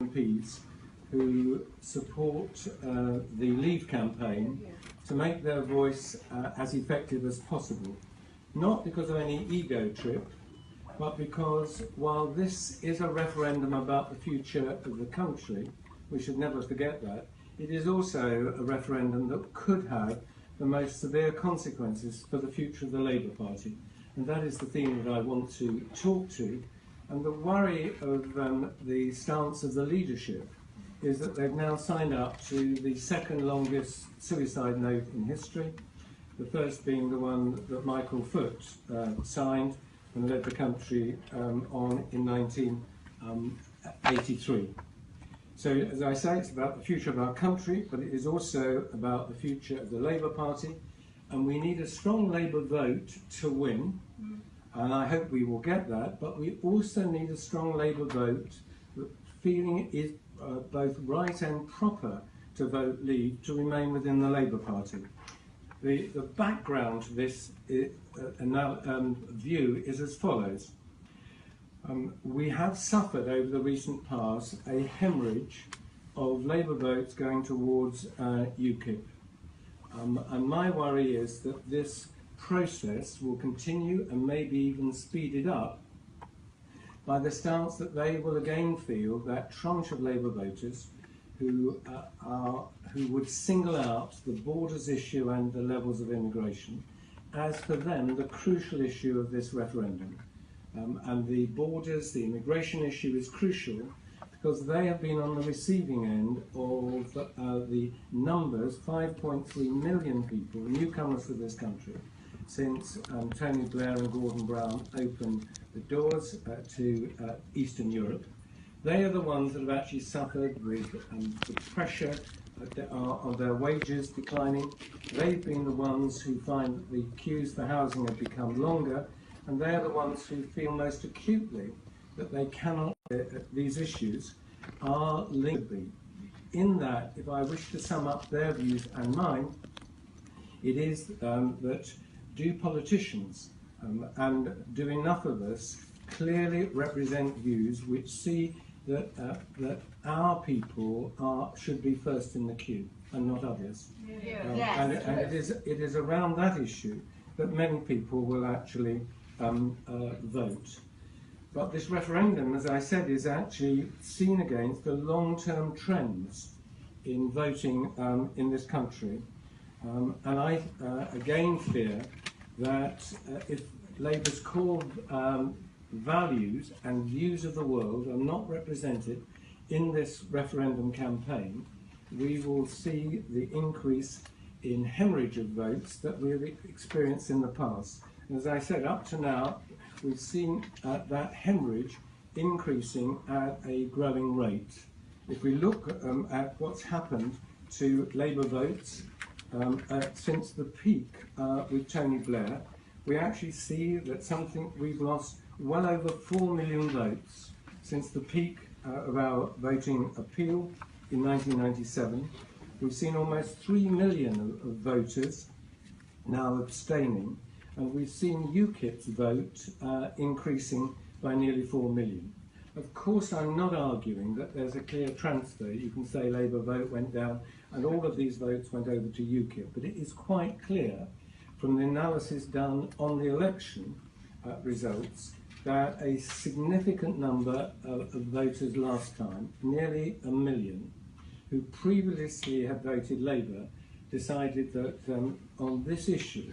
MPs who support the Leave campaign to make their voice as effective as possible. Not because of any ego trip, but because while this is a referendum about the future of the country, we should never forget that, it is also a referendum that could have the most severe consequences for the future of the Labour Party. And that is the theme that I want to talk to. And the worry of the stance of the leadership is that they've now signed up to the second longest suicide note in history, the first being the one that Michael Foot signed and led the country on in 1983. So, as I say, it's about the future of our country, but it is also about the future of the Labour Party, and we need a strong Labour vote to win, and I hope we will get that, but we also need a strong Labour vote that feeling it is both right and proper to vote Leave to remain within the Labour Party. The background to this view is as follows. We have suffered over the recent past a hemorrhage of Labour votes going towards UKIP. And my worry is that this process will continue and maybe even speeded up by the stance that they will again feel that tranche of Labour voters who would single out the borders issue and the levels of immigration as for them the crucial issue of this referendum. And the borders, the immigration issue is crucial because they have been on the receiving end of the numbers, 5.3 million people, newcomers to this country, since Tony Blair and Gordon Brown opened the doors to Eastern Europe. They are the ones that have actually suffered with the pressure of their wages declining. They've been the ones who find that the queues for housing have become longer, and they are the ones who feel most acutely that they cannot, these issues are linked. In that, if I wish to sum up their views and mine, it is that do politicians and do enough of us clearly represent views which see that our people should be first in the queue and not others. And it is around that issue that many people will actually vote. But this referendum, as I said, is actually seen against the long-term trends in voting in this country. And I again fear that if Labour's core values and views of the world are not represented in this referendum campaign, we will see the increase in hemorrhage of votes that we have experienced in the past. And as I said, up to now, we've seen that hemorrhage increasing at a growing rate. If we look at what's happened to Labour votes since the peak with Tony Blair, we actually see that we've lost well over 4 million votes since the peak of our voting appeal in 1997. We've seen almost 3 million of voters now abstaining, and we've seen UKIP's vote increasing by nearly 4 million. Of course, I'm not arguing that there's a clear transfer. You can say Labour vote went down and all of these votes went over to UKIP, but it is quite clear from the analysis done on the election results that a significant number of voters last time, nearly 1 million, who previously had voted Labour, decided that on this issue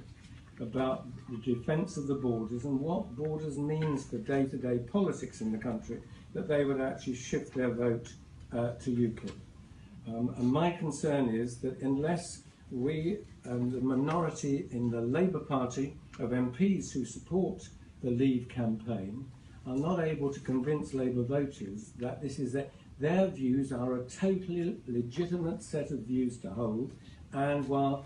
about the defence of the borders and what borders means for day-to-day politics in the country, that they would actually shift their vote to UKIP. And my concern is that unless we, the minority in the Labour Party of MPs who support the Leave campaign, are not able to convince Labour voters that this is their views are a totally legitimate set of views to hold, and while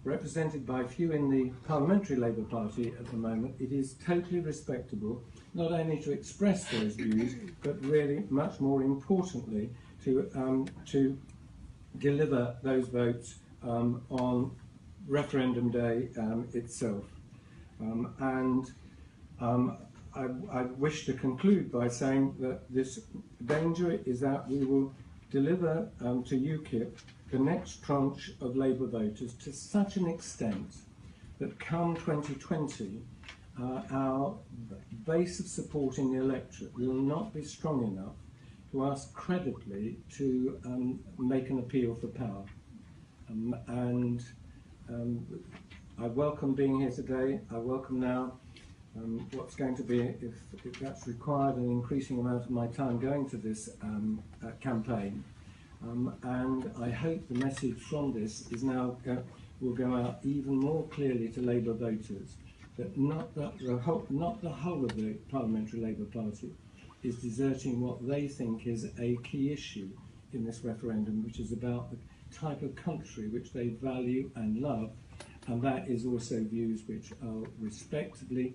represented by few in the Parliamentary Labour Party at the moment, it is totally respectable not only to express those views, but really much more importantly to deliver those votes on referendum day itself. I wish to conclude by saying that this danger is that we will deliver to UKIP the next tranche of Labour voters to such an extent that come 2020, our base of support in the electorate will not be strong enough to ask credibly to make an appeal for power. I welcome being here today. I welcome now what's going to be, if that's required, an increasing amount of my time going to this campaign. And I hope the message from this is now will go out even more clearly to Labour voters that not the whole of the Parliamentary Labour Party is deserting what they think is a key issue in this referendum, which is about the type of country which they value and love, and that is also views which are respectably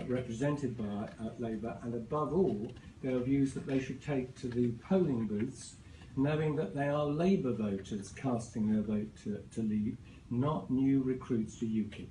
represented by Labour, and above all, there are views that they should take to the polling booths, knowing that they are Labour voters casting their vote to leave, not new recruits to UKIP.